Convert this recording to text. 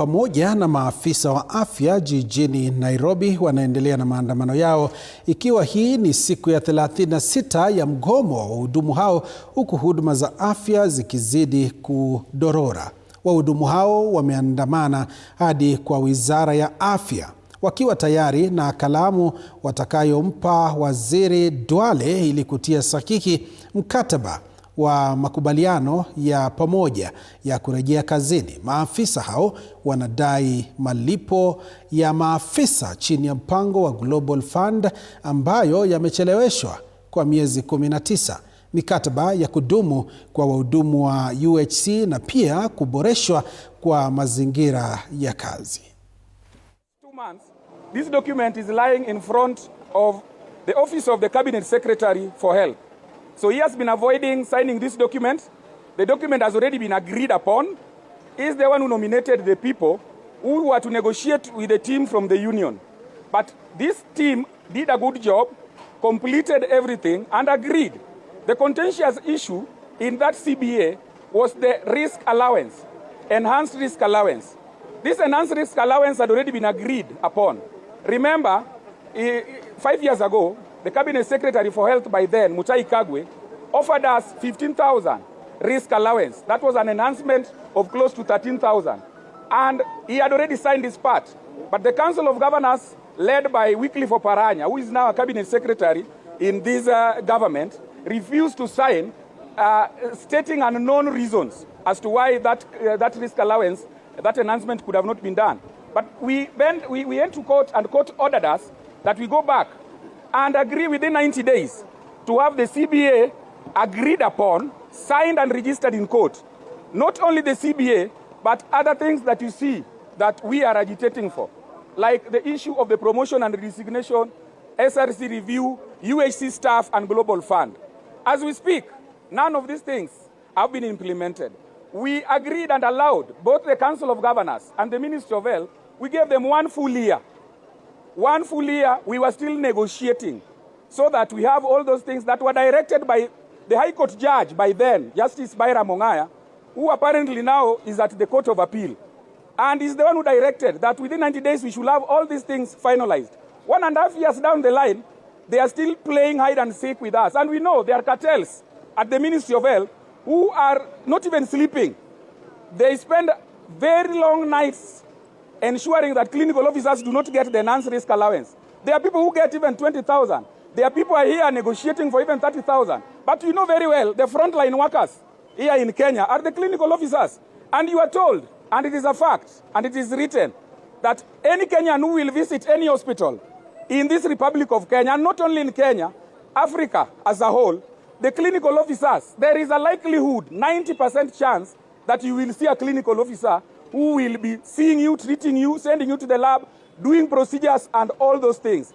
pamoja na maafisa wa afya jijini Nairobi wanaendelea na maandamano yao, ikiwa hii ni siku ya 36 ya mgomo wa wahudumu hao, huku huduma za afya zikizidi kudorora. Wahudumu hao wameandamana hadi kwa Wizara ya Afya, wakiwa tayari na kalamu watakayompa Waziri Duale ili kutia sahihi mkataba wa makubaliano ya pamoja ya kurejea kazini. Maafisa hao wanadai malipo ya maafisa chini ya mpango wa Global Fund ambayo yamecheleweshwa kwa miezi 19, mikataba ya kudumu kwa wahudumu wa UHC na pia kuboreshwa kwa mazingira ya kazi. 2 months, this document is lying in front of the Office of the Cabinet Secretary for Health. So he has been avoiding signing this document. The document has already been agreed upon. He is the one who nominated the people who were to negotiate with the team from the union. But this team did a good job, completed everything and agreed. The contentious issue in that CBA was the risk allowance, enhanced risk allowance. This enhanced risk allowance had already been agreed upon. Remember, 5 years ago, the Cabinet Secretary for Health by then, Mutai Kagwe, offered us 15,000 risk allowance. That was an enhancement of close to 13,000. And he had already signed his part. But the Council of Governors, led by Wycliffe Oparanya, who is now a Cabinet Secretary in this government, refused to sign, stating unknown reasons as to why that risk allowance, that enhancement could have not been done. But we went to court, and court ordered us that we go back and agree within 90 days to have the CBA agreed upon, signed and registered in court. Not only the CBA, but other things that you see that we are agitating for, like the issue of the promotion and resignation, SRC review, UHC staff and Global Fund. As we speak, none of these things have been implemented. We agreed and allowed both the Council of Governors and the Ministry of Health. We gave them 1 full year. 1 full year, we were still negotiating so that we have all those things that were directed by the High Court judge by then, Justice Baira Mongaya, who apparently now is at the Court of Appeal. And is the one who directed that within 90 days we should have all these things finalized. 1.5 years down the line, they are still playing hide and seek with us. And we know there are cartels at the Ministry of Health who are not even sleeping. They spend very long nights ensuring that clinical officers do not get the enhanced risk allowance. There are people who get even 20,000. There are people here negotiating for even 30,000. But you know very well, the frontline workers here in Kenya are the clinical officers. And you are told, and it is a fact, and it is written, that any Kenyan who will visit any hospital in this Republic of Kenya, and not only in Kenya, Africa as a whole, the clinical officers, there is a likelihood, 90% chance, that you will see a clinical officer who will be seeing you, treating you, sending you to the lab, doing procedures and all those things.